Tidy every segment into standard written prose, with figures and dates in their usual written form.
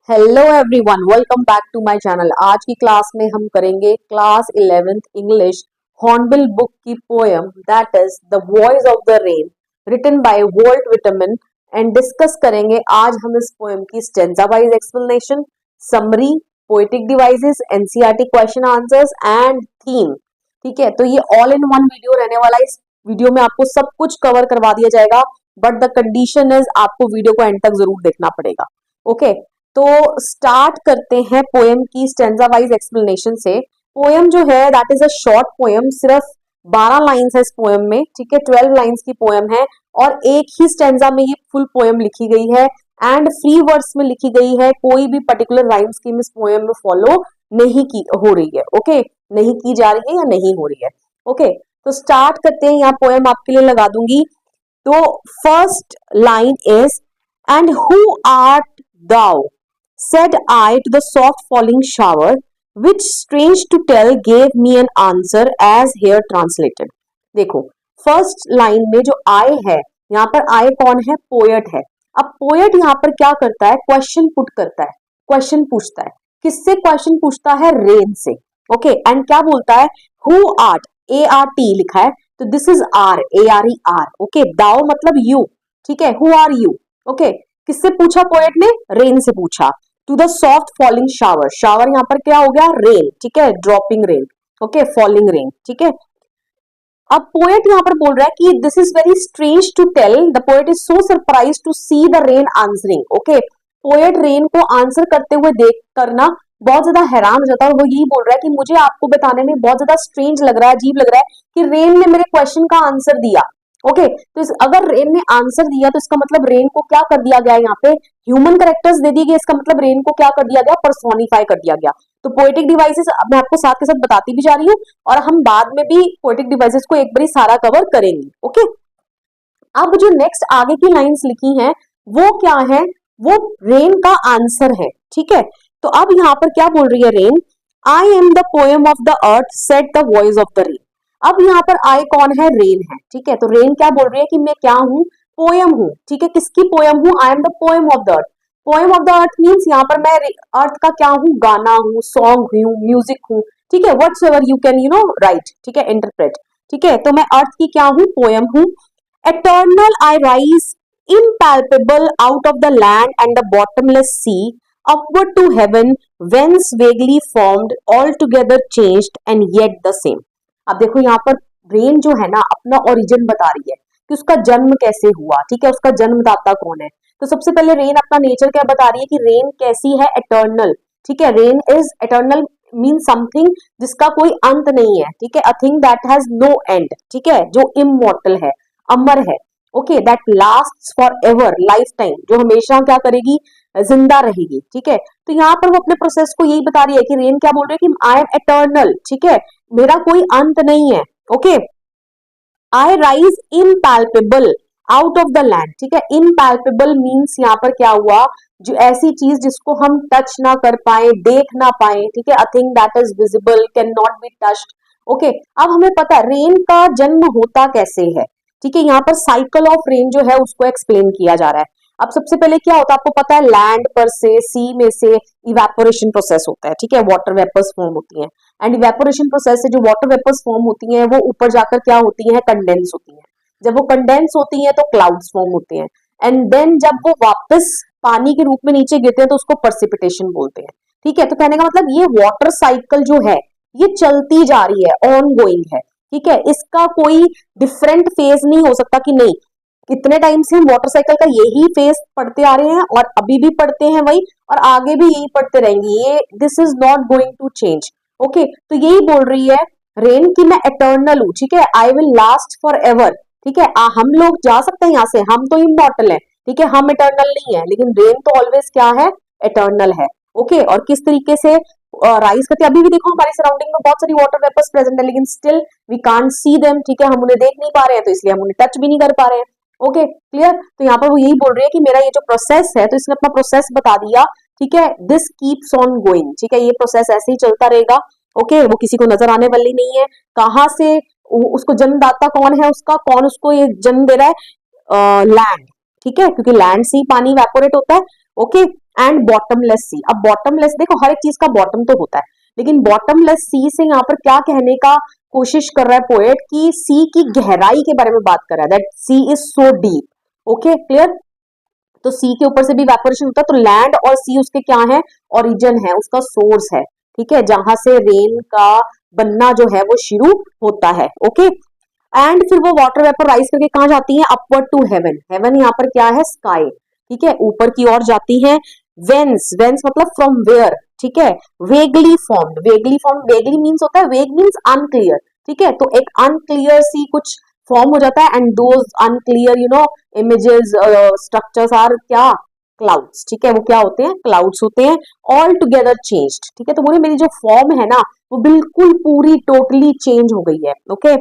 Hello everyone, welcome back to my channel. आज की class में हम करेंगे class 11th English Hornbill book की poem that is the voice of the rain written by Walt Whitman and discuss करेंगे आज हम इस पोएम की stanza wise explanation, summary, poetic devices, NCERT question answers and theme. ठीक है, तो ये ऑल इन वन वीडियो रहने वाला है। इस वीडियो में आपको सब कुछ कवर करवा दिया जाएगा, बट द कंडीशन इज आपको वीडियो को एंड तक जरूर देखना पड़ेगा। ओके, तो स्टार्ट करते हैं पोएम की स्टेंजा वाइज एक्सप्लेनेशन से। पोएम जो है that is a short poem, सिर्फ 12 लाइंस है इस पोएम में। ठीक है, 12 लाइंस की पोएम है और एक ही स्टेंजा में ये फुल पोएम लिखी गई है एंड फ्री वर्ड्स में लिखी गई है। कोई भी पर्टिकुलर राइम स्कीम इस पोएम में फॉलो नहीं की हो रही है। ओके, नहीं की जा रही है या नहीं हो रही है। ओके, तो स्टार्ट करते हैं। यहाँ पोएम आपके लिए लगा दूंगी। तो first line is and who art thou said I to the soft falling shower, which strange to tell gave me an answer as here translated। देखो, फर्स्ट लाइन में जो I है, यहाँ पर I कौन है? पोएट है। अब पोएट यहाँ पर क्या करता है? क्वेश्चन पुट करता है, क्वेश्चन पूछता है। किससे क्वेश्चन पूछता है? रेन से। ओके, एंड क्या बोलता है? हु आर्ट, ART लिखा है, तो this is are, ARER। Okay, thou मतलब यू। ठीक है, हु आर यू। ओके, किससे पूछा पोएट ने? रेन से पूछा। To the soft falling shower, shower यहाँ पर क्या हो गया? रेन। ठीक है, dropping rain. Okay, falling rain. ठीक है, अब पोएट यहाँ पर बोल रहा है कि this is very strange to tell, the poet is so surprise to see the rain answering. Okay, poet rain को आंसर करते हुए देख करना बहुत ज्यादा हैरान हो जाता है और वो यही बोल रहा है कि मुझे आपको बताने में बहुत ज्यादा स्ट्रेंज लग रहा है, अजीब लग रहा है कि रेन ने मेरे क्वेश्चन का आंसर दिया। ओके, तो अगर रेन ने आंसर दिया तो इसका मतलब रेन को क्या कर दिया गया? यहाँ पे ह्यूमन कैरेक्टर्स दे दिए गए। इसका मतलब रेन को क्या कर दिया गया? पर्सोनिफाई कर दिया गया। तो पोएटिक डिवाइसेस मैं आपको साथ के साथ बताती भी जा रही हूँ और हम बाद में भी पोएटिक डिवाइसेस को एक बार सारा कवर करेंगे। ओके, अब जो नेक्स्ट आगे की लाइंस लिखी हैं वो क्या है? वो रेन का आंसर है। ठीक है, तो अब यहाँ पर क्या बोल रही है rain? I am the poem of the earth said the voice of the rain. अब यहाँ पर आई कौन है? रेन है। ठीक है, तो रेन क्या बोल रही है कि मैं क्या हूँ? पोएम हूँ। ठीक है, किसकी पोएम हूँ? आई am the poem of the earth. Poem of the earth means यहाँ पर मैं अर्थ का क्या हूँ? गाना हूँ, सॉन्ग हूँ, म्यूजिक हूँ। ठीक है, व्हाट्सएवर यू कैन राइट। ठीक है, इंटरप्रेट। ठीक है, तो मैं अर्थ की क्या हूँ? पोएम हूँ। Eternal I rise, impalpable out of the land and the bottomless sea, upward to heaven, whence vaguely formed, altogether changed and yet the same। अब देखो यहाँ पर रेन जो है ना अपना ओरिजिन बता रही है कि उसका जन्म कैसे हुआ। ठीक है, उसका जन्मदाता कौन है? तो सबसे पहले रेन अपना नेचर क्या बता रही है कि रेन कैसी है? एटर्नल। ठीक है, rain is eternal mean something जिसका कोई अंत नहीं है। ठीक है, a thing that has no end. ठीक है, जो इमॉर्टल है, अमर है। Okay, that last for ever, life time, जो हमेशा क्या करेगी? जिंदा रहेगी। ठीक है, तो यहाँ पर वो अपने प्रोसेस को यही बता रही है कि रेन क्या बोल रही है कि आई एम एटर्नल। ठीक है, मेरा कोई अंत नहीं है। Okay, I rise impalpable out of the land. ठीक है, इम्पैल्पेबल मीन्स यहाँ पर क्या हुआ? जो ऐसी चीज जिसको हम टच ना कर पाए, देख ना पाए। ठीक है, a thing that is visible can not be touched. Okay, अब हमें पता है रेन का जन्म होता कैसे है। ठीक है, यहाँ पर साइकिल ऑफ रेन जो है उसको एक्सप्लेन किया जा रहा है। अब सबसे पहले क्या होता है आपको पता है? लैंड पर से, सी में से इवेपोरेशन प्रोसेस होता है। ठीक है, वाटर वेपर्स फॉर्म होती हैं एंड इवेपोरेशन प्रोसेस से जो वाटर वेपर्स फॉर्म होती हैं वो ऊपर जाकर क्या होती हैं? कंडेंस होती हैं। जब वो कंडेंस होती हैं तो क्लाउड्स फॉर्म होते हैं एंड देन जब वो वापस पानी के रूप में नीचे गिरते हैं तो उसको पर्सिपिटेशन बोलते हैं। ठीक है, तो कहने का मतलब ये वाटर साइकिल जो है ये चलती जा रही है, ऑन गोइंग है। ठीक है, इसका कोई डिफरेंट फेज नहीं हो सकता कि नहीं कितने टाइम से हम वाटर साइकिल का यही फेज पढ़ते आ रहे हैं और अभी भी पढ़ते हैं वही और आगे भी यही पढ़ते रहेंगे। ये this is not going to change. Okay, तो यही बोल रही है रेन की मैं एटर्नल हूँ। ठीक है, I will last for ever. ठीक है, हम लोग जा सकते हैं यहाँ से, हम तो इमॉर्टल हैं। ठीक है, हम एटर्नल नहीं है, लेकिन रेन तो ऑलवेज क्या है? एटर्नल है। ओके, और किस तरीके से राइज करते हैं? अभी भी देखो हमारी सराउंडिंग में बहुत सारी वाटर वेपर्स प्रेजेंट है लेकिन still we can't see them. ठीक है, हम उन्हें देख नहीं पा रहे हैं तो इसलिए हम उन्हें टच भी नहीं कर पा रहे हैं। Okay, clear? तो यहाँ पर वो यही बोल रही है कि मेरा ये जो प्रोसेस है, तो इसने अपना प्रोसेस बता दिया। ठीक है, दिस कीप्स ऑन गोइंग। ठीक है, ये प्रोसेस ऐसे ही चलता रहेगा। ओके, वो किसी को नजर आने वाली नहीं है। कहाँ से उसको जन्मदाता कौन है? उसका कौन उसको ये जन्म दे रहा है? लैंड। ठीक है, क्योंकि लैंड से ही पानी इवेपोरेट होता है। Okay, and bottomless sea. अब बॉटमलेस, देखो हर एक चीज का बॉटम तो होता है, लेकिन बॉटमलेस सी से यहाँ पर क्या कहने का कोशिश कर रहा है पोएट कि सी की गहराई के बारे में बात कर रहा है, that sea is so deep. Okay clear. तो सी के ऊपर से भी इवेपोरेशन होता है, तो लैंड और सी उसके क्या है, ओरिजिन है, उसका सोर्स है, ठीक है, जहां से रेन का बनना जो है वो शुरू होता है। ओके, एंड फिर वो वाटर वेपर राइज करके कहाँ जाती है, अपवर्ड टू हेवन। हेवन यहाँ पर क्या है, स्काई, ठीक है, ऊपर की ओर जाती है। वेंस, वेंस मतलब फ्रॉम वेयर, ठीक है। Vaguely formed, vaguely formed, vaguely means होता है, वेग मीन्स अनक्लियर, ठीक है, तो एक अनक्लियर सी कुछ फॉर्म हो जाता है, and those unclear images structures are क्या, क्लाउड्स, ठीक है, वो क्या होते हैं, क्लाउड्स होते हैं। ऑल टुगेदर चेंज्ड, ठीक है, तो बोले मेरी जो फॉर्म है ना वो बिल्कुल पूरी टोटली चेंज हो गई है। Okay,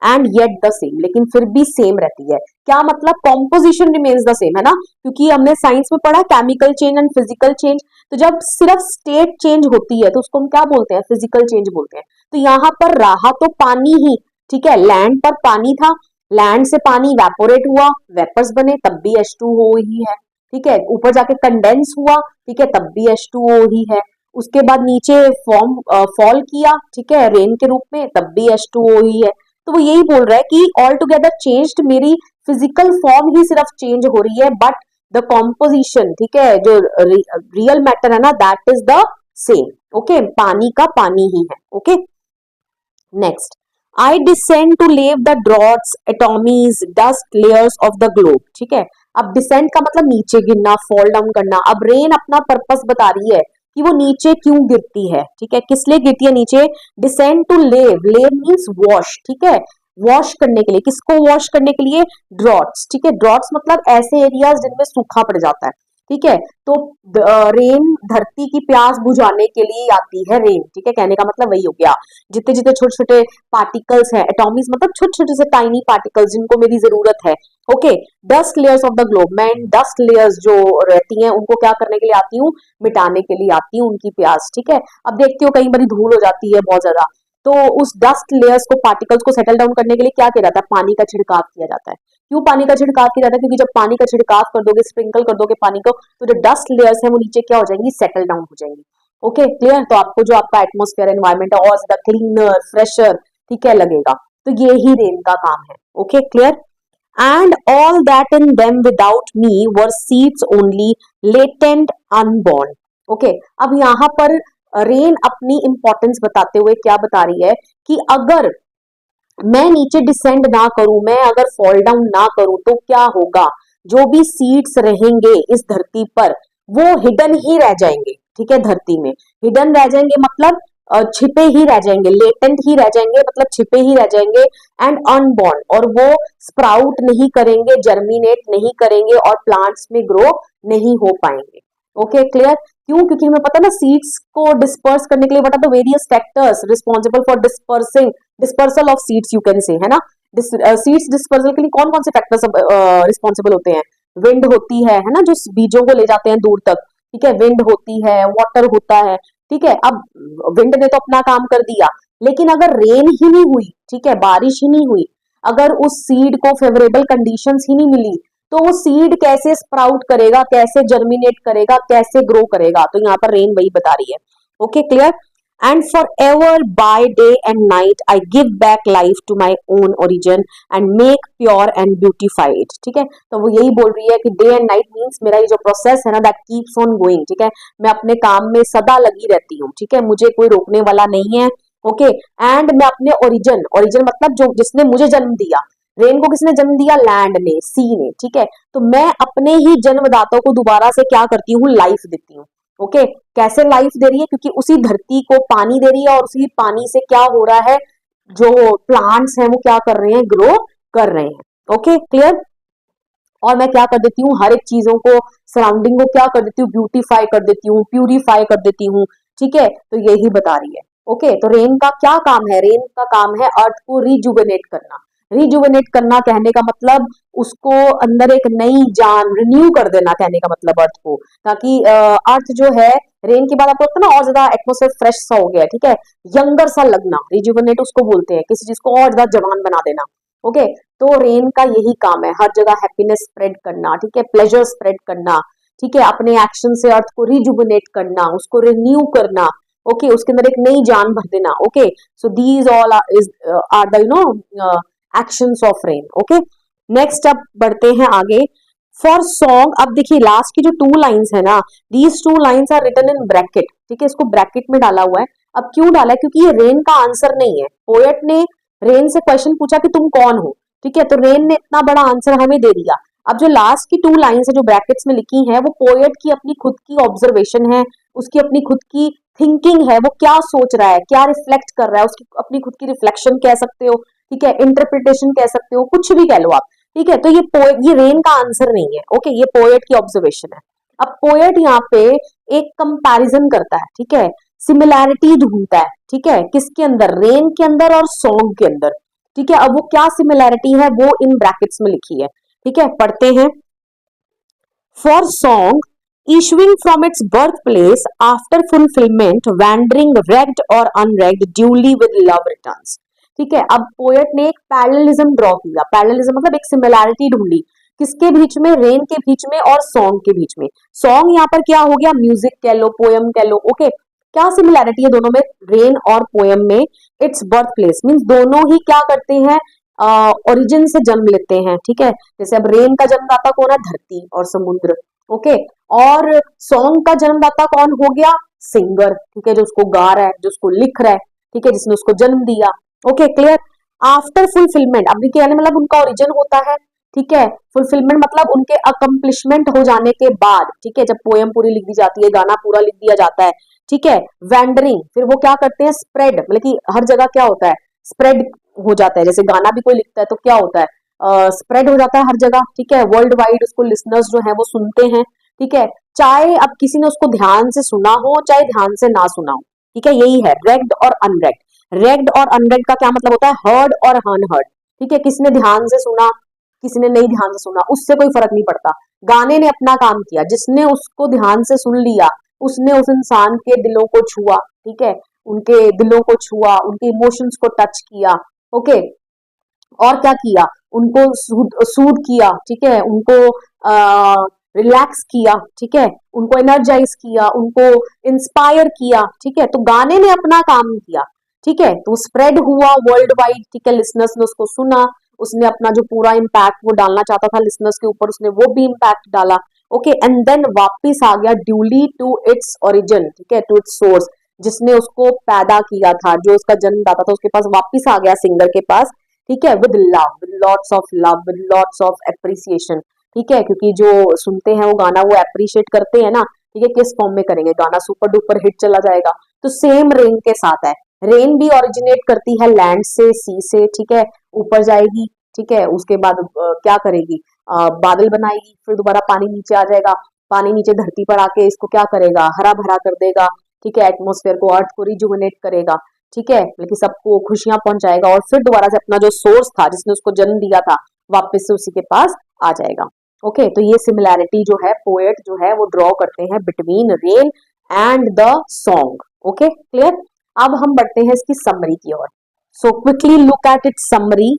and yet the same, लेकिन फिर भी सेम रहती है। क्या मतलब, कॉम्पोजिशन रिमेन्स द सेम, है ना, क्योंकि हमने साइंस में पढ़ा chemical change and physical change. तो जब सिर्फ स्टेट चेंज होती है तो उसको हम क्या बोलते हैं, फिजिकल चेंज बोलते हैं। तो यहाँ पर रहा तो पानी ही, ठीक है, लैंड पर पानी था, लैंड से पानी इवेपोरेट हुआ, वेपर्स बने, तब भी H2O ही है, ठीक है, ऊपर जाके कंडेंस हुआ, ठीक है, तब भी H2O ही है, उसके बाद नीचे फॉर्म फॉल किया, ठीक है, रेन के रूप में, तब भी H2O ही है। तो वो यही बोल रहा है कि ऑल टुगेदर चेंज्ड, मेरी फिजिकल फॉर्म ही सिर्फ चेंज हो रही है, बट द कॉम्पोजिशन, ठीक है, जो रियल मैटर है ना, that is the same. Okay, पानी का पानी ही है। Okay, next, I descend to lave the droughts atomies dust layers of the globe, ठीक है। अब डिसेंड का मतलब नीचे गिरना, फॉल डाउन करना। अब रेन अपना पर्पस बता रही है कि वो नीचे क्यों गिरती है, ठीक है, किस लिए गिरती है नीचे। डिसेंड टू लेव, लेव मीन्स वॉश, ठीक है, वॉश करने के लिए, किसको वॉश करने के लिए, ड्रॉट्स, ठीक है, ड्रॉट्स मतलब ऐसे एरियाज जिनमें सूखा पड़ जाता है, ठीक है। तो रेन धरती की प्यास बुझाने के लिए आती है रेन, ठीक है, कहने का मतलब वही हो गया। जितने जितने छोटे छोटे पार्टिकल्स हैं, एटॉमिक्स मतलब छोटे छोटे से टाइनी पार्टिकल्स जिनको मेरी जरूरत है। Okay, dust layers of the globe, मैं डस्ट लेयर्स जो रहती हैं उनको क्या करने के लिए आती हूँ, मिटाने के लिए आती हूँ उनकी प्यास, ठीक है। अब देखती हो कई बार धूल हो जाती है बहुत ज्यादा, तो उस डस्ट लेयर्स को, पार्टिकल्स को सेटल डाउन करने के लिए क्या किया जाता है, पानी का छिड़काव किया जाता है। क्यों पानी का छिड़काव किया जाता है, क्योंकि जब पानी का छिड़काव कर दोगे, स्प्रिंकल कर दोगे पानी को, तो जो डस्ट लेयर्स है वो नीचे क्या हो जाएंगी, सेटल डाउन हो जाएंगी। ओके क्लियर, तो आपको जो आपका एटमोस्फेयर एनवायरमेंट है और ज्यादा क्लीनर, फ्रेशर, ठीक है, लगेगा। तो ये ही रेन का काम है। Okay clear, and all that in them without me were seeds only, latent, unborn. Okay, अब यहाँ पर रेन अपनी इंपॉर्टेंस बताते हुए क्या बता रही है कि अगर मैं नीचे डिसेंड ना करूं, मैं अगर फॉल डाउन ना करूं, तो क्या होगा, जो भी सीड्स रहेंगे इस धरती पर वो हिडन ही रह जाएंगे, ठीक है, धरती में हिडन रह जाएंगे, मतलब छिपे ही रह जाएंगे, लेटेंट ही रह जाएंगे, मतलब छिपे ही रह जाएंगे, एंड अनबॉर्न, और वो स्प्राउट नहीं करेंगे, जर्मिनेट नहीं करेंगे, और प्लांट्स में ग्रो नहीं हो पाएंगे। ओके क्लियर, क्यों, क्योंकि हमें पता है ना, सीड्स को डिस्पर्स करने के लिए बता, तो various factors responsible for dispersing, dispersal of seeds you can say, है ना, सीड्स डिस्पर्सल के लिए कौन कौन से फैक्टर्स रिस्पॉन्सिबल होते हैं, विंड होती है ना, जो बीजों को ले जाते हैं दूर तक, ठीक है, विंड होती है, वाटर होता है, ठीक है। अब विंड ने तो अपना काम कर दिया, लेकिन अगर रेन ही नहीं हुई, ठीक है, बारिश ही नहीं हुई, अगर उस सीड को फेवरेबल कंडीशंस ही नहीं मिली, तो वो सीड कैसे स्प्राउट करेगा, कैसे जर्मिनेट करेगा, कैसे ग्रो करेगा। तो यहाँ पर रेन वही बता रही है। Okay clear, and for ever by day and night I give back life to my own origin and make pure and beautified, ठीक है। तो वो यही बोल रही है कि डे एंड नाइट मीन्स मेरा ये जो प्रोसेस है ना, दैट कीप्स ऑन गोइंग, ठीक है, मैं अपने काम में सदा लगी रहती हूँ, ठीक है, मुझे कोई रोकने वाला नहीं है। ओके, एंड मैं अपने ओरिजिन, ओरिजिन मतलब जो जिसने मुझे जन्म दिया, रेन को किसने जन्म दिया, लैंड ने, सी ने, ठीक है, तो मैं अपने ही जन्मदाता को दोबारा से क्या करती हूँ, लाइफ देती हूँ। ओके, कैसे लाइफ दे रही है, क्योंकि उसी धरती को पानी दे रही है, और उसी पानी से क्या हो रहा है, जो प्लांट्स हैं वो क्या कर रहे हैं, ग्रो कर रहे हैं। ओके क्लियर, और मैं क्या कर देती हूँ, हर एक चीजों को, सराउंडिंग को क्या कर देती हूँ, ब्यूटीफाई कर देती हूँ, प्यूरिफाई कर देती हूँ, ठीक है, तो यही बता रही है। ओके, तो रेन का क्या काम है, रेन का काम है अर्थ को रिजुवेनेट करना। रिजुवेनेट करना कहने का मतलब उसको अंदर एक नई जान, रिन्यू कर देना, कहने का मतलब अर्थ को, ताकि अर्थ जो है, रेन के बाद आपको लगता है ना और ज्यादा एटमोस्फेयर फ्रेश सा हो गया, ठीक है, यंगर सा लगना, रिजुवेनेट उसको बोलते हैं, किसी चीज को और ज्यादा जवान बना देना। ओके, तो रेन का यही काम है, हर जगह हैप्पीनेस स्प्रेड करना, ठीक है, प्लेजर स्प्रेड करना, ठीक है, अपने एक्शन से अर्थ को रिजुविनेट करना, उसको रिन्यू करना, ओके, उसके अंदर एक नई जान भर देना, okay, so these all are the actions of rain, okay. Next अब बढ़ते हैं आगे। फॉर सॉन्ग, अब देखिए लास्ट की जो 2 लाइंस है ना, these 2 lines are written in bracket, ठीक है, इसको ब्रैकेट में डाला हुआ है। अब क्यों डाला है? क्योंकि ये रेन का आंसर नहीं है। पोएट ने रेन से क्वेश्चन पूछा कि तुम कौन हो, ठीक है, तो रेन ने इतना बड़ा आंसर हमें दे दिया। अब जो लास्ट की 2 लाइंस है जो ब्रैकेट्स में लिखी है, वो पोएट की अपनी खुद की ऑब्जर्वेशन है, उसकी अपनी खुद की थिंकिंग है, वो क्या सोच रहा है, क्या रिफ्लेक्ट कर रहा है, उसकी अपनी खुद की रिफ्लेक्शन कह सकते हो, ठीक है, इंटरप्रिटेशन कह सकते हो, कुछ भी कह लो आप, ठीक है। तो ये रेन का आंसर नहीं है, ओके, ये पोएट की ऑब्जर्वेशन है। अब पोएट यहाँ पे एक कंपैरिजन करता है, ठीक है, सिमिलैरिटी ढूंढता है, ठीक है, किसके अंदर? रेन के अंदर और सॉन्ग के अंदर, ठीक है। अब वो क्या सिमिलैरिटी है वो इन ब्रैकेट्स में लिखी है, ठीक है, पढ़ते हैं। For song issuing from its birthplace after fulfillment, wandering regged or unregged, duly with love returns, ठीक है। अब पोएट ने एक पैरेललिज्म ड्रॉ किया, पैरेललिज्म मतलब एक सिमिलैरिटी ढूंढी, किसके बीच में? रेन के बीच में और सॉन्ग के बीच में। सॉन्ग यहाँ पर क्या हो गया? म्यूजिक कह लो, पोएम कह लो, ओके। क्या सिमिलैरिटी है दोनों में, रेन और पोएम में? इट्स बर्थ प्लेस मीन्स दोनों ही क्या करते हैं? ओरिजिन से जन्म लेते हैं, ठीक है। जैसे अब रेन का जन्मदाता कौन है? धरती और समुद्र, ओके। और सॉन्ग का जन्मदाता कौन हो गया? सिंगर, ठीक है, जो उसको गा रहा है, जो उसको लिख रहा है, ठीक है, जिसने उसको जन्म दिया, ओके, क्लियर। आफ्टर फुलफिलमेंट, अब देखिए मतलब उनका ओरिजिन होता है, ठीक है, फुलफिलमेंट मतलब उनके अकम्प्लिशमेंट हो जाने के बाद, ठीक है, जब पोएम पूरी लिख दी जाती है, गाना पूरा लिख दिया जाता है, ठीक है। वैंडरिंग, फिर वो क्या करते हैं? स्प्रेड, मतलब कि हर जगह क्या होता है? स्प्रेड हो जाता है। जैसे गाना भी कोई लिखता है तो क्या होता है? स्प्रेड हो जाता है हर जगह, ठीक है, वर्ल्ड वाइड उसको लिसनर्स जो है वो सुनते हैं, ठीक है, चाहे अब किसी ने उसको ध्यान से सुना हो चाहे ध्यान से ना सुना हो, ठीक है, यही है रेग्ड और अनरेग्ड। रेग्ड और अनरेग्ड का क्या मतलब होता है? हर्ड और अनहर्ड, ठीक है, किसी ने ध्यान से सुना, किसी ने नहीं ध्यान से सुना, उससे कोई फर्क नहीं पड़ता। गाने ने अपना काम किया, जिसने उसको ध्यान से सुन लिया उसने उस इंसान के दिलों को छुआ, ठीक है, उनके दिलों को छुआ, उनके इमोशंस को टच किया, ओके, और क्या किया? उनको सूद किया, ठीक है, उनको रिलैक्स किया, ठीक है, उनको एनर्जाइज किया, उनको इंस्पायर किया, ठीक है। तो गाने ने अपना काम किया, ठीक है, तो स्प्रेड हुआ वर्ल्ड वाइड, ठीक है, लिसनर्स ने उसको सुना, उसने अपना जो पूरा इम्पैक्ट वो डालना चाहता था लिसनर्स के ऊपर, उसने वो भी इम्पैक्ट डाला, ओके, एंड देन वापिस आ गया ड्यूली टू इट्स ओरिजिन, ठीक है, टू इट्स सोर्स, जिसने उसको पैदा किया था, जो उसका जन्मदाता था, उसके पास वापिस आ गया, सिंगर के पास, ठीक है, with love, with lots of love, with lots of appreciation, ठीक है, क्योंकि जो सुनते हैं वो गाना वो एप्रिशिएट करते हैं ना, ठीक है, किस फॉर्म में करेंगे? गाना सुपर डुपर हिट चला जाएगा। तो सेम रेन के साथ है, रेन भी ओरिजिनेट करती है लैंड से, सी से, ठीक है, ऊपर जाएगी, ठीक है, उसके बाद क्या करेगी? बादल बनाएगी, फिर दोबारा पानी नीचे आ जाएगा, पानी नीचे धरती पर आके इसको क्या करेगा? हरा भरा कर देगा, ठीक है, एटमोस्फेयर को, अर्थ को रिजुविनेट करेगा, ठीक है, बल्कि सबको खुशियां पहुंचाएगा, और फिर दोबारा से अपना जो सोर्स था जिसने उसको जन्म दिया था वापस से उसी के पास आ जाएगा, ओके। तो ये सिमिलैरिटी जो है पोएट जो है वो ड्रॉ करते हैं between rain and the song, okay, clear. अब हम बढ़ते हैं इसकी समरी की ओर। So quickly look at it summary,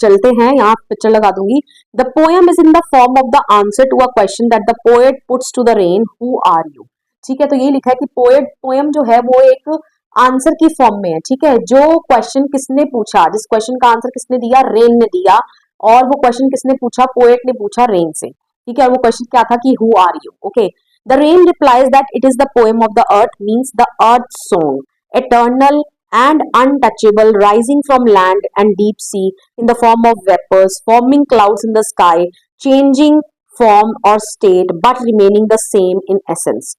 चलते हैं, यहाँ पिक्चर लगा दूंगी। The poem is in the form of the answer to a question that the poet puts to the rain, who are you, ठीक है। तो ये लिखा है कि पोएम जो है वो एक आंसर की फॉर्म में है, ठीक है, जो क्वेश्चन किसने पूछा, जिस क्वेश्चन का आंसर किसने दिया? रेन ने दिया, और वो क्वेश्चन किसने पूछा? पोएट ने पूछा रेन से, ठीक है। वो क्वेश्चन क्या था कि who are you, okay. The rain replies that it is the poem of the earth, means the earth song, eternal and untouchable, rising from land and deep sea in the form of vapors, forming clouds in the sky, changing form or state but remaining the same in essence,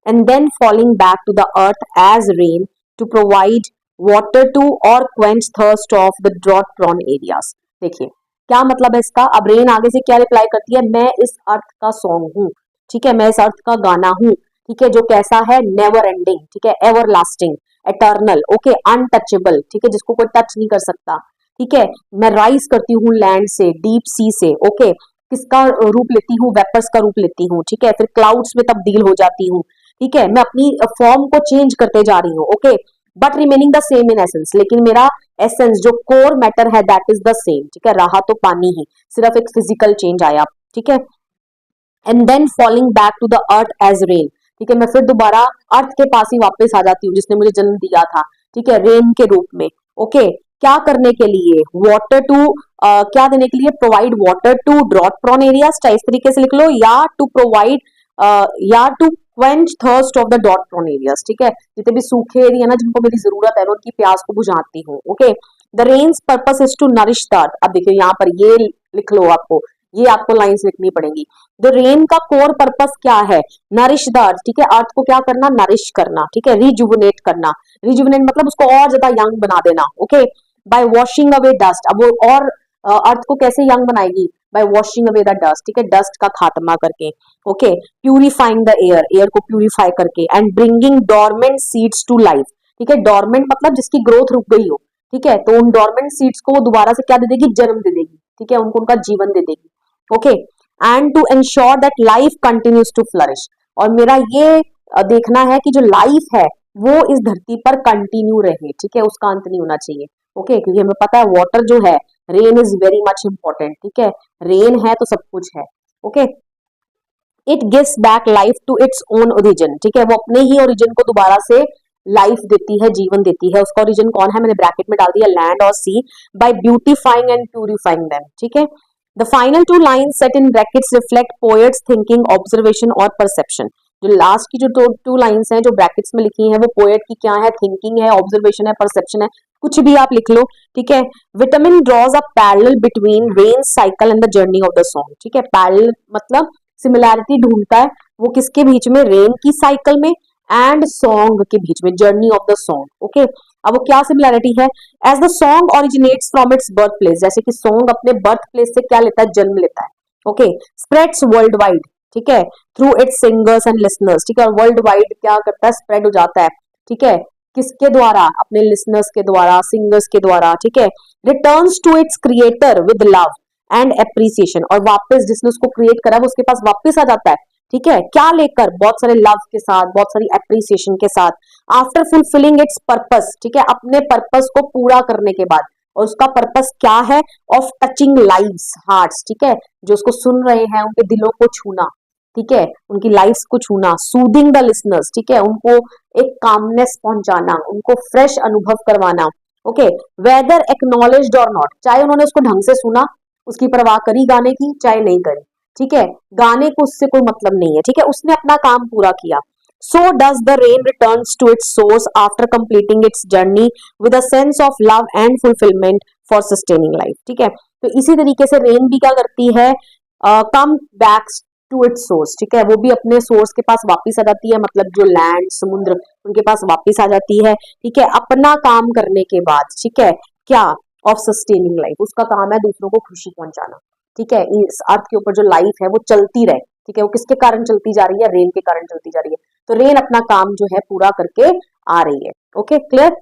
and then falling back to the earth as rain to provide water to or quench thirst of the drought prone areas। देखिए क्या मतलब है इसका। अब rain आगे से क्या reply करती है? मैं इस अर्थ का सॉन्ग हूँ, ठीक है, मैं इस अर्थ का गाना हूँ, ठीक है, जो कैसा है? नेवर एंडिंग, ठीक है, ever lasting, eternal, okay, untouchable, ठीक है, जिसको कोई टच नहीं कर सकता, ठीक है। मैं राइज करती हूँ लैंड से, डीप सी से, ओके, किसका रूप लेती हूँ? वेपर्स का रूप लेती हूँ, ठीक है, फिर क्लाउड्स में तब्दील हो जाती हूँ, ठीक है, मैं अपनी फॉर्म को चेंज करते जा रही हूँ, okay, but remaining the same in essence, लेकिन मेरा एसेंस जो कोर मैटर है दैट इज द सेम, ठीक है, रहा तो पानी ही, सिर्फ एक फिजिकल चेंज आया, ठीक है। And then falling back to the earth as rain. ठीक है, मैं फिर दोबारा अर्थ के पास ही वापस आ जाती हूँ जिसने मुझे जन्म दिया था, ठीक है, रेन के रूप में। ओके, क्या करने के लिए? वाटर टू, क्या देने के लिए? Provide water to drought prone areas, चाहे इस तरीके से लिख लो, या टू प्रोवाइड, या to quench thirst of the डॉट प्रोन एरियाज। ठीक है, जितने भी सूखे एरिया ना जिनको मेरी जरूरत है मैं उनकी प्यास को बुझाती हूँ। Okay, the rain's purpose is to nourish the earth. अब देखिए यहाँ पर ये लिख लो, आपको ये आपको लाइंस लिखनी पड़ेंगी। द रेन का कोर पर्पस क्या है? नरिश द अर्थ। ठीक है, अर्थ को क्या करना? नरिश करना। ठीक है, रिजुवनेट करना। रिजुवनेट मतलब उसको और ज्यादा यंग बना देना। Okay, by washing away dust. अब वो और अर्थ को कैसे यंग बनाएगी? By washing away the dust. ठीक है, डस्ट का खात्मा करके। Okay, purifying the air, air को प्यूरिफाई करके, and bringing dormant seeds to life. ठीक है, डोरमेंट मतलब जिसकी ग्रोथ रुक गई हो। ठीक है, तो उन डोरमेंट सीड्स को वो दोबारा से क्या दे देगी? जन्म दे देगी। ठीक है, उनको उनका जीवन दे देगी। Okay, and to ensure that life continues to flourish. और मेरा ये देखना है कि जो लाइफ है वो इस धरती पर कंटिन्यू रहे। ठीक है, उसका अंत नहीं होना चाहिए। ओके, क्योंकि हमें पता है वाटर जो है, rain is very much important. ठीक है, रेन है तो सब कुछ है। Okay, it gives back life to its own origin. ठीक है, वो अपने ही ओरिजिन को दोबारा से लाइफ देती है, जीवन देती है। उसका ओरिजिन कौन है? मैंने ब्रैकेट में डाल दिया, लैंड और sea, by beautifying and purifying them. ठीक है, the final two lines set in brackets reflect poet's thinking, observation और परसेप्शन। जो लास्ट की जो टू लाइन्स हैं जो ब्रैकेट्स में लिखी हैं वो पोएट की क्या है? थिंकिंग है, ऑब्जर्वेशन है, परसेप्शन है, कुछ भी आप लिख लो। ठीक है, vitamin draws a parallel between rain cycle and the journey of the song. ठीक है, पैरेलल मतलब सिमिलैरिटी ढूंढता है वो किसके बीच में? रेन की साइकिल में एंड सॉन्ग के बीच में, journey of the song. Okay, अब वो क्या सिमिलैरिटी है? As the song originates from its birth place, जैसे कि सॉन्ग अपने बर्थ प्लेस से क्या लेता है? जन्म लेता है। Okay, spreads world wide. ठीक है, through it's singers and listeners. ठीक है, और वर्ल्ड वाइड क्या करता है? स्प्रेड हो जाता है। ठीक है, किसके द्वारा? अपने लिसनर्स के द्वारा, सिंगर्स के द्वारा। ठीक है, returns to its creator with love and appreciation, और वापस जिसने उसको क्रिएट करा वो उसके पास वापस आ जाता है। ठीक है, क्या लेकर? बहुत सारे लव के साथ, बहुत सारी एप्रिसिएशन के साथ। After fulfilling it's purpose. ठीक है, अपने पर्पस को पूरा करने के बाद, और उसका पर्पस क्या है? Of touching lives, hearts. ठीक है, जो उसको सुन रहे हैं उनके दिलों को छूना। ठीक है, उनकी लाइफ्स को छूना। Soothing the listeners. ठीक है, उनको एक कामनेस पहुंचाना, उनको फ्रेश अनुभव करवाना। ओके, वेदर एक्नॉलेज्ड और नॉट, चाहे उन्होंने उसको ढंग से सुना, उसकी परवाह करी गाने की, चाहे नहीं करी। ठीक है, गाने को उससे कोई मतलब नहीं है। ठीक है, उसने अपना काम पूरा किया। So does the rain returns to its source after completing its journey with a sense of love and fulfillment for sustaining life। ठीक है, तो इसी तरीके से रेन भी क्या करती है? Come back to its source. ठीक है, वो भी अपने सोर्स के पास वापस आ जाती है, मतलब जो लैंड, समुद्र, उनके पास वापस आ जाती है। ठीक है, अपना काम करने के बाद। ठीक है, क्या? ऑफ सस्टेनिंग लाइफ, उसका काम है दूसरों को खुशी पहुंचाना। ठीक है, इस अर्थ के ऊपर जो लाइफ है वो चलती रहे। ठीक है, वो किसके कारण चलती जा रही है? रेन के कारण चलती जा रही है। तो रेन अपना काम जो है पूरा करके आ रही है। Okay, clear?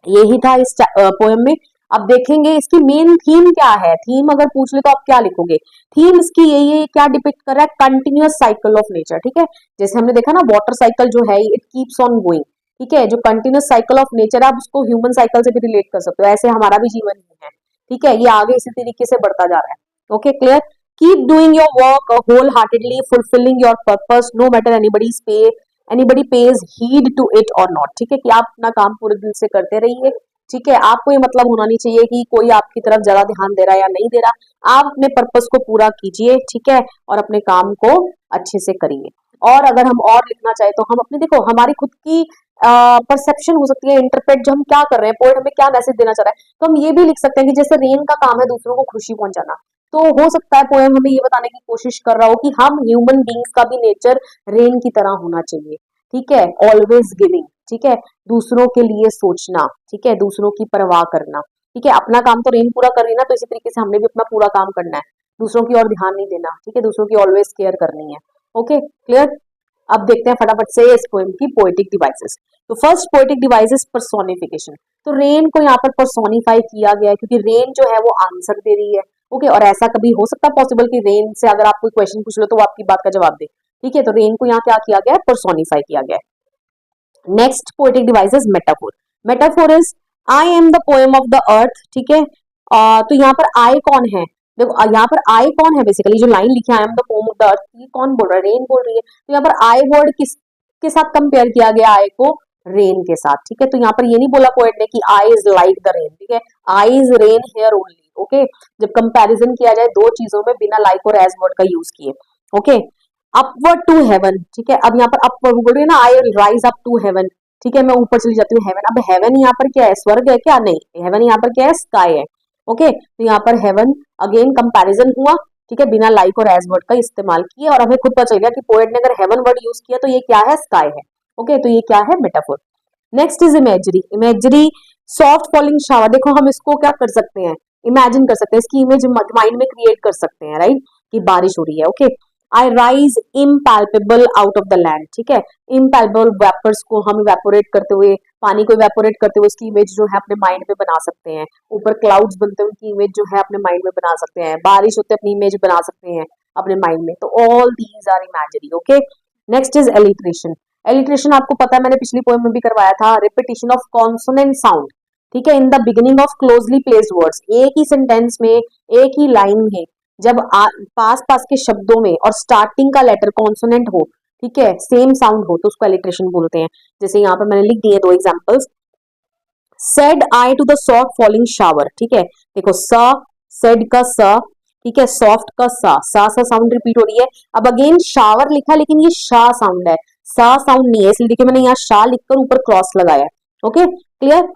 यही था इस पोएम में। अब देखेंगे इसकी मेन थीम क्या है। थीम अगर पूछ ले तो आप क्या लिखोगे? थीम इसकी यही है, क्या डिपिक्ट कर रहा है? Continuous cycle of nature. ठीक है, जैसे हमने देखा ना वाटर साइकिल जो है इट कीप्स ऑन गोइंग। ठीक है, जो कंटिन्यूअस साइकिल ऑफ नेचर आप उसको ह्यूमन साइकिल से भी रिलेट कर सकते हो, ऐसे हमारा भी जीवन ही है। ठीक है, ये आगे इसी तरीके से बढ़ता जा रहा है। Okay, clear? Keep doing your work wholeheartedly, fulfilling your purpose, no matter anybody pays heed to it और नॉट। ठीक है, कि आप अपना काम पूरे दिल से करते रहिए। ठीक है, आपको ये मतलब होना नहीं चाहिए कि कोई आपकी तरफ ज्यादा ध्यान दे रहा है या नहीं दे रहा। आप अपने पर्पस को पूरा कीजिए। ठीक है, और अपने काम को अच्छे से करिए। और अगर हम और लिखना चाहे तो हम अपने, देखो हमारी खुद की परसेप्शन हो सकती है, इंटरप्रेट जो हम क्या कर रहे हैं, पोएट हमें क्या मैसेज देना चाह रहा है, तो हम ये भी लिख सकते हैं कि जैसे रेन का काम है दूसरों को खुशी पहुंचाना, तो हो सकता है पोएम हमें ये बताने की कोशिश कर रहा हो कि हम ह्यूमन बींग्स का भी नेचर रेन की तरह होना चाहिए। ठीक है, ऑलवेज गिविंग। ठीक है, दूसरों के लिए सोचना। ठीक है, दूसरों की परवाह करना। ठीक है, अपना काम तो रेन पूरा कर रही है ना, तो इसी तरीके से हमने भी अपना पूरा काम करना है, दूसरों की ओर ध्यान नहीं देना। ठीक है, दूसरों की ऑलवेज केयर करनी है। Okay, clear? अब देखते हैं फटाफट से इस पोएम की पोएटिक डिवाइसेस। तो first poetic device is personification. तो रेन को यहाँ पर पर्सोनिफाई किया गया है क्योंकि रेन जो है वो आंसर दे रही है। ओके, और ऐसा कभी हो सकता है पॉसिबल कि रेन से अगर आप कोई क्वेश्चन पूछ लो तो वो आपकी बात का जवाब दे। ठीक है, तो रेन को यहाँ क्या किया गया है? पर्सोनिफाई किया गया है। Next poetic device is metaphor. Metaphor is I am the poem of the अर्थ। ठीक है, तो यहाँ पर आई कौन है? देखो यहाँ पर आई कौन है, बेसिकली जो लाइन लिखी है आई am the home of the अर्थ, ये कौन बोल रहा है, रेन बोल रही है। तो यहाँ पर आई वर्ड किसके साथ कंपेयर किया गया, आई को रेन के साथ, ठीक है। तो यहाँ पर ये नहीं बोला पोएट ने कि I is like the rain, ठीक है, I is rain here only, okay. जब कंपैरिजन किया जाए दो चीजों में बिना लाइक और एज वर्ड का यूज किए, ओके। अपवर्ड टू हेवन, ठीक है, अब यहाँ पर अपवर्ड बोल रही है ना, I rise up to heaven, ठीक है, मैं ऊपर चली जाती हूँ हेवन। अब हेवन यहाँ पर क्या है, स्वर्ग है क्या, नहीं, हेवन यहाँ पर क्या है, स्काई है, ओके। तो यहाँ पर हेवन अगेन कंपैरिजन हुआ, ठीक है, बिना लाइक और एज वर्ड का इस्तेमाल किया, और हमें खुद पता चल गया कि पोएट ने अगर हेवन वर्ड यूज किया तो ये क्या है, स्काई है, ओके। तो ये क्या है, metaphor. Next is imagery. Imagery soft falling shower, देखो हम इसको क्या कर सकते हैं, इमेजिन कर सकते हैं, इसकी इमेज माइंड में क्रिएट कर सकते हैं, राइट, कि बारिश हो रही है, okay. I rise impalpable out of the land, ठीक है, इम्पैल्पेबल वेपर्स को हम इवेपोरेट करते हुए, पानी को इवेपोरेट करते हुए उसकी इमेज जो है अपने माइंड में बना सकते हैं। ऊपर क्लाउड्स बनते हुए उनकी इमेज जो है अपने माइंड में बना सकते हैं, बारिश होते अपनी इमेज बना सकते हैं अपने माइंड में। तो all these are imagery, okay. Next is alliteration. Alliteration आपको पता है, मैंने पिछली पोएम में भी करवाया था, रिपीटिशन ऑफ कॉन्सोनेंट साउंड, ठीक है, in the beginning of closely placed words. एक ही सेंटेंस में, एक ही लाइन में जब पास पास के शब्दों में और स्टार्टिंग का लेटर कॉन्सोनेंट हो, ठीक है, सेम साउंड हो, तो उसको एलिट्रेशन बोलते हैं। जैसे यहाँ पर मैंने लिख दिए दो examples, said I to the soft falling shower, ठीक है, देखो स, सेड का स, ठीक है, सॉफ्ट का सा साउंड रिपीट हो रही है। अब अगेन शावर लिखा लेकिन ये शाह साउंड है, सा साउंड नहीं है, इसलिए देखिए मैंने यहाँ शाह लिखकर ऊपर क्रॉस लगाया, okay, clear.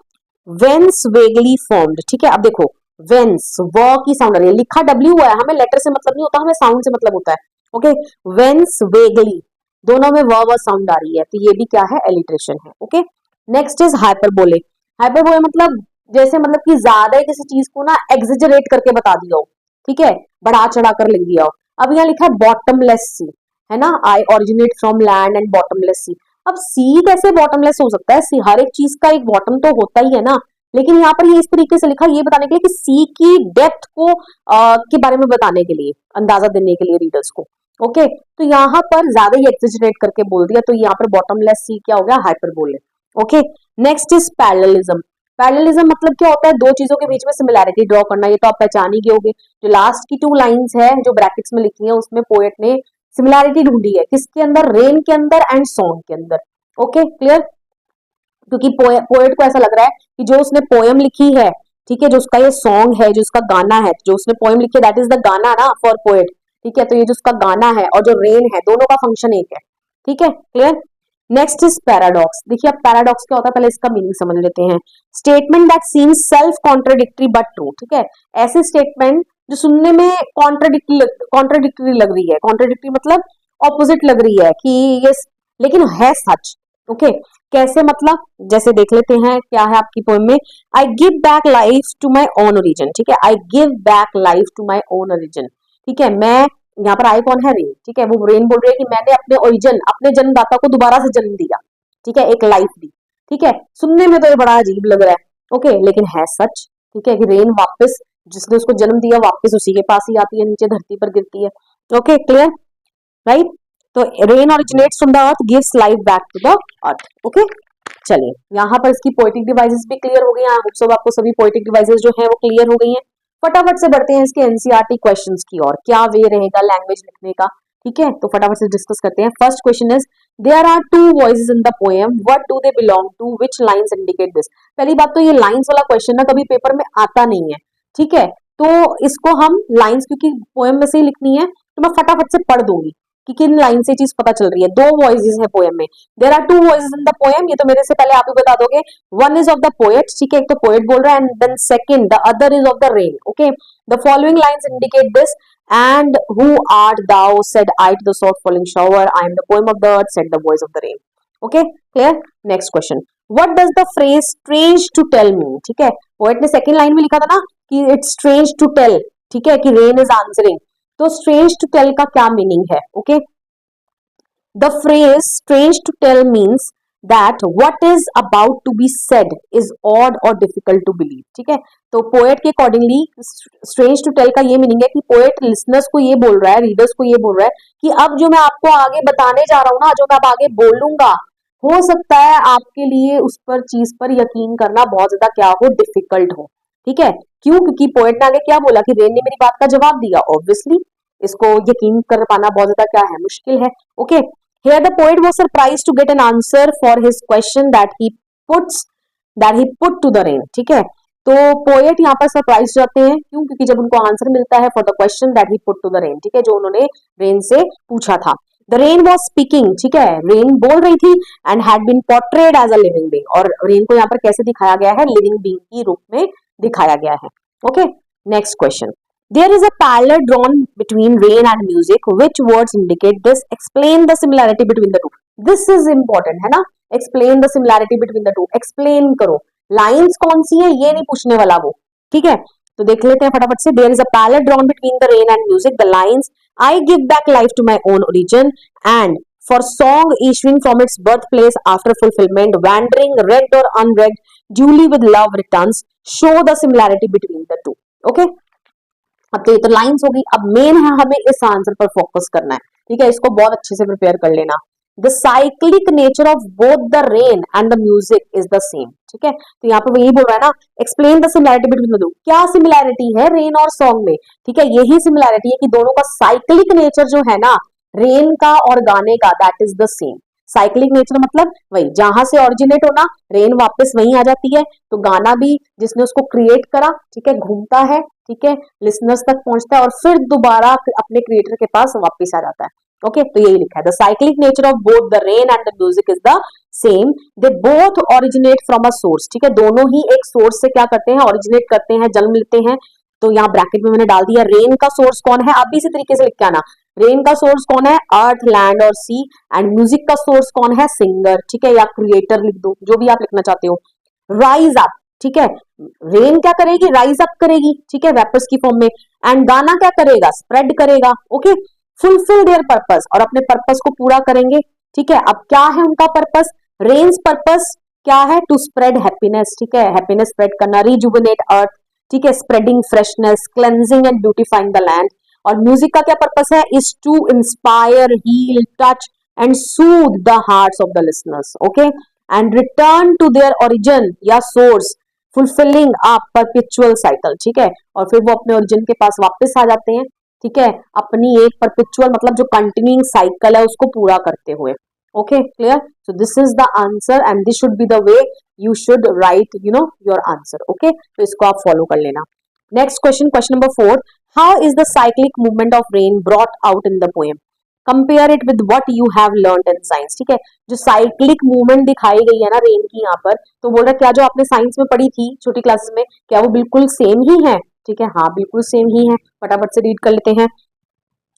Veins vaguely formed, ठीक है, अब देखो वेंस व की साउंड आ रही है, लिखा डब्ल्यू हुआ है, हमें लेटर से मतलब नहीं होता, हमें साउंड से मतलब होता है, ओके। वेंस वेगली, दोनों में व साउंड आ रही है, तो ये भी क्या है, एलिट्रेशन है, okay. Next is hyperbole. Hyperbole मतलब जैसे मतलब कि ज्यादा ही किसी चीज को ना एग्जेजरेट करके बता दिया हो, ठीक है, बढ़ा चढ़ा कर लिख दिया हो। अब यहाँ लिखा है बॉटमलेस सी, है ना, I originate from land and bottomless sea. अब सी कैसे बॉटमलेस हो सकता है, सी हर एक चीज का एक बॉटम तो होता ही है ना, लेकिन यहाँ पर ये इस तरीके से लिखा, ये बताने के लिए कि सी की डेप्थ को के बारे में बताने के लिए, अंदाजा देने के लिए रीडर्स को, ओके। तो यहाँ पर ज्यादा ही एक्सेजरेट करके बोल दिया, तो यहाँ पर बॉटमलेस सी क्या हो गया, hyperbole, okay. Next is parallelism. Parallelism मतलब क्या होता है, दो चीजों के बीच में सिमिलैरिटी ड्रॉ करना, ये तो आप पहचान ही गए होंगे। जो लास्ट की टू लाइंस है जो ब्रैकेट्स में लिखी है, उसमें पोएट ने सिमिलैरिटी ढूंढी है, किसके अंदर, रेन के अंदर एंड सॉन्ग के अंदर, ओके, क्लियर। क्योंकि पोएट को ऐसा लग रहा है कि जो उसने पोएम लिखी है, ठीक है, जो उसका ये सॉन्ग है, जो उसका गाना है, जो उसने पोएम लिखी है दैट इज द गाना ना फॉर पोएट, ठीक है। तो ये जो उसका गाना है और जो रेन है, दोनों का फंक्शन एक है, ठीक है, क्लियर। Next is paradox. देखिए अब पैराडॉक्स क्या होता है, पहले इसका मीनिंग समझ लेते हैं। Statement that seems self contradictory but true, ठीक है, ऐसे स्टेटमेंट जो सुनने में कॉन्ट्राडिक्टरी लग रही है, कॉन्ट्राडिक्टरी मतलब ऑपोजिट लग रही है कि ये, लेकिन है सच, ओके। कैसे मतलब, जैसे देख लेते हैं क्या है आपकी पोएम में, I give back life to my own origin, ठीक है, I give back life to my own origin, ठीक है। मैं यहाँ पर आई कौन है, रेन, ठीक है, वो रेन बोल रही है कि मैंने अपने ओरिजिन, अपने जन्मदाता को दोबारा से जन्म दिया, ठीक है, एक लाइफ दी, ठीक है। सुनने में तो ये बड़ा अजीब लग रहा है, ओके, लेकिन है सच, ठीक है, कि रेन वापस, जिसने उसको जन्म दिया वापस उसी के पास ही आती है, नीचे धरती पर गिरती है, ओके, क्लियर, राइट। तो rain originates from the earth, gives life back to the earth, okay. चलिए यहाँ पर इसकी पोएटिक डिवाइसेस भी क्लियर हो गई हैं, आई होप सब आपको सभी पोएटिक डिवाइसेस जो है वो क्लियर हो गई हैं। फटाफट से बढ़ते हैं इसके एनसीईआरटी क्वेश्चंस की ओर, क्या वे रहेगा लैंग्वेज लिखने का, ठीक है। तो फटाफट से डिस्कस करते हैं। First question is, there are two voices in the poem, what do they belong to, which lines indicate this. पहली बात तो ये लाइंस वाला क्वेश्चन ना कभी पेपर में आता नहीं है, ठीक है, तो इसको हम लाइंस, क्योंकि पोएम में से ही लिखनी है, तो मैं फटाफट से पढ़ दूंगी कि किन लाइन से चीज पता चल रही है। दो वॉइसेस है पोएम में, there are two voices in the poem, ये तो मेरे से पहले आप ही बता दोगे। One is of the poet, ठीक है, एक तो पोएट बोल रहा है, and then second the other is of the rain, okay. The following lines indicate this, and who art thou, said I to the soft falling shower, I am the poem of the earth, said the voice of the rain, okay, clear. Next question, what does the phrase strange to tell mean, ठीक है, poet ने second line में लिखा था ना कि it's strange to tell, ठीक है, कि रेन इज आंसरिंग, तो स्ट्रेंज टू टेल का क्या मीनिंग है, okay. The phrase strange to tell means that what is about to be said is odd or difficult to believe, ठीक है। तो पोएट के अकॉर्डिंगली स्ट्रेंज टू टेल का ये मीनिंग है कि पोएट लिसनर्स को ये बोल रहा है, रीडर्स को ये बोल रहा है कि अब जो मैं आपको आगे बताने जा रहा हूँ ना, जो मैं अब आगे बोलूंगा, हो सकता है आपके लिए उस पर चीज पर यकीन करना बहुत ज्यादा क्या हो, डिफिकल्ट हो, ठीक है, क्यों? क्योंकि पोएट ने आगे क्या बोला कि रेन ने मेरी बात का जवाब दिया। ऑब्वियसली इसको यकीन कर पाना बहुत ज्यादा क्या है, मुश्किल है। Okay, here the poet was surprised to get an answer for his question that he put to the rain. ठीक है, तो पोएट यहाँ पर सरप्राइज जाते हैं, क्यों? क्योंकि जब उनको आंसर मिलता है for the question that he put to the rain, ठीक है, जो उन्होंने रेन से पूछा था। द रेन वॉज स्पीकिंग, ठीक है, रेन बोल रही थी, and had been portrayed as a living being, और रेन को यहाँ पर कैसे दिखाया गया है? लिविंग बीइंग की रूप में दिखाया गया है। Okay, next question, there is a parallel drawn between rain and music, which words indicate this, explain the similarity between the two. This is important है ना, explain the similarity between the two, explain करो। Lines कौन सी है ये नहीं पूछने वाला वो, ठीक है, तो देख लेते हैं फटाफट से। There is a parallel drawn between the rain and music, the lines I give back life to my own origin, and for song issuing from its birthplace after fulfillment, wandering read or unread, duly with love returns, show the similarity between the two. Okay, अब तो ये तो lines होगी। अब main है हमें इस answer पर फोकस करना है, ठीक है, इसको बहुत अच्छे से प्रिपेयर कर लेना। The cyclic nature of both the rain and the music is the same, ठीक है, तो यहाँ पर यही बोल रहा है ना, explain the similarity between the to. क्या सिमिलैरिटी है रेन और सॉन्ग में? ठीक है, यही सिमिलैरिटी है कि दोनों का साइक्लिक नेचर जो है ना, रेन का और गाने का, that is the same. Cyclic nature मतलब वही, जहां से ओरिजिनेट होना, रेन वापस वहीं आ जाती है, तो गाना भी जिसने उसको क्रिएट करा, ठीक है, घूमता है, ठीक है, लिसनर्स तक पहुंचता है और फिर दोबारा अपने क्रिएटर के पास वापस आ जाता है। ओके, तो यही लिखा है, the cyclic nature of both the rain and the music is the same, they both originate from a source. ठीक है, दोनों ही एक सोर्स से क्या करते हैं? ओरिजिनेट करते हैं, जन्म लेते हैं। तो यहाँ ब्रैकेट में मैंने डाल दिया, रेन का सोर्स कौन है? आप भी इसी तरीके से लिख के आना, रेन का सोर्स कौन है? अर्थ, लैंड और सी, एंड म्यूजिक का सोर्स कौन है? सिंगर, ठीक है, या क्रिएटर लिख दो, जो भी आप लिखना चाहते हो। राइज अप, ठीक है, रेन क्या करेगी? राइज अप करेगी, ठीक है, वेपर्स की फॉर्म में, एंड गाना क्या करेगा? स्प्रेड करेगा। ओके, फुलफिल देयर पर्पस, और अपने पर्पस को पूरा करेंगे, ठीक है। अब क्या है उनका पर्पस? रेन्स पर्पस क्या है? टू स्प्रेड हैप्पीनेस, ठीक है, हैप्पीनेस स्प्रेड करना, रिजुविनेट अर्थ, ठीक है, spreading freshness, cleansing and beautifying the land. और म्यूजिक का क्या पर्पस है? Is to inspire, heal, touch and soothe the hearts of the listeners. Okay, and return to their origin या source, fulfilling a perpetual cycle, ठीक है, और फिर वो अपने ओरिजिन के पास वापस आ जाते हैं, ठीक है, अपनी एक परपेचुअल मतलब जो कंटिन्यूइंग साइकिल है उसको पूरा करते हुए। Okay, clear? So this is the answer and this should be the way you should write your answer. Okay, तो इसको आप फॉलो कर लेना। Next question, question number 4, how is the cyclic movement of rain brought out in the poem? Compare it with what you have learned in science. ठीक है, जो cyclic movement दिखाई गई है ना रेन की यहाँ पर, तो बोल रहा क्या जो आपने साइंस में पढ़ी थी छोटी क्लासेस में, क्या वो बिल्कुल सेम ही है? ठीक है, हाँ बिल्कुल सेम ही है। फटाफट से रीड कर लेते हैं।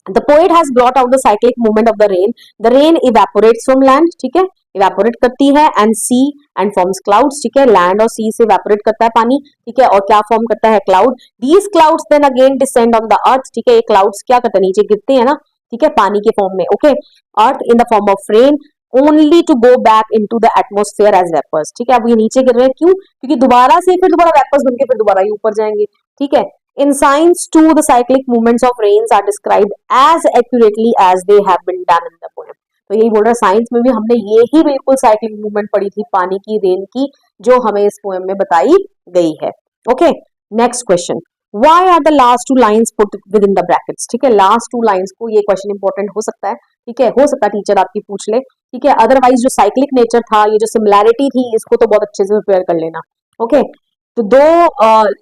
The poet has brought out the cyclic movement of the rain. The rain evaporates from land, ठीक है, evaporate करती है, and sea and forms clouds, ठीक है, land और sea से evaporate करता है पानी, ठीक है, और क्या फॉर्म करता है? Cloud. These clouds then again descend on the earth, ठीक है, ये क्लाउड्स क्या करते हैं? नीचे गिरते हैं ना, ठीक है, पानी के फॉर्म में। Okay, earth in the form of rain only to go back into the atmosphere as vapours, ठीक है। अब ये नीचे गिर रहे हैं, क्यों? क्योंकि दोबारा से फिर दोबारा वेपर्स बनके फिर दोबारा ही ऊपर जाएंगे, ठीक है। In science too, the cyclic movements of rains are described as accurately as they have been done in the poem. तो यही बोल रहा है, साइंस में भी हमने ये ही बिल्कुल साइक्लिक मूवमेंट पढ़ी थी पानी की, रेन की, जो हमें इस पोएम में बताई गई है। Okay, next question, why are the last two lines put within the brackets? ठीक है, लास्ट टू लाइंस को, ये क्वेश्चन इंपॉर्टेंट हो सकता है, ठीक है, हो सकता है टीचर आपकी पूछ ले, ठीक है, अदरवाइज जो साइक्लिक नेचर था, ये जो सिमिलैरिटी थी, इसको तो बहुत अच्छे से प्रिपेयर कर लेना। ओके, तो दो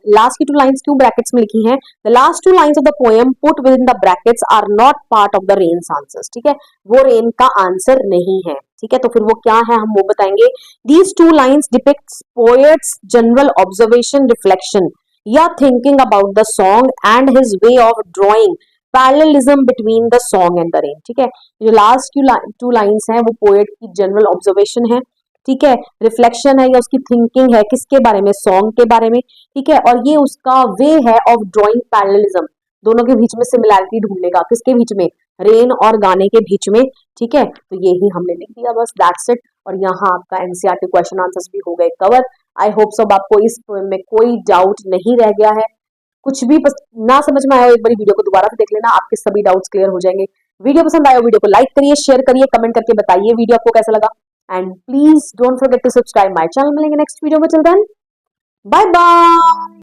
लास्ट की टू लाइंस क्यों ब्रैकेट्स में लिखी हैं? The last two lines of the poem put within the brackets are not part of the rain's answers, ठीक है, वो रेन का आंसर नहीं है, ठीक है, तो फिर वो क्या है हम वो बताएंगे। These two lines depicts poet's general observation, reflection या thinking about the song and his way of drawing parallelism between the song and the rain, ठीक है। जो लास्ट की टू लाइंस हैं वो पोएट की जनरल ऑब्जर्वेशन है, ठीक है, रिफ्लेक्शन है या उसकी थिंकिंग है, किसके बारे में? सॉन्ग के बारे में, ठीक है, और ये उसका वे है ऑफ ड्रॉइंग पैरेललिज्म, दोनों के बीच में सिमिलैरिटी ढूंढने का, किसके बीच में? रेन और गाने के बीच में, ठीक है, तो यही हमने लिख दिया, बस दैट्स इट। और यहाँ आपका एनसीईआरटी क्वेश्चन आंसर्स भी हो गए कवर। आई होप सब आपको इस पोएम में कोई डाउट नहीं रह गया है, कुछ भी ना समझ में आया हो एक बार वीडियो को दोबारा से देख लेना, आपके सभी डाउट्स क्लियर हो जाएंगे। वीडियो पसंद आया, वीडियो को लाइक करिए, शेयर करिए, कमेंट करके बताइए वीडियो आपको कैसा लगा, and please don't forget to subscribe my channel. मिलेंगे नेक्स्ट वीडियो में, till then bye bye।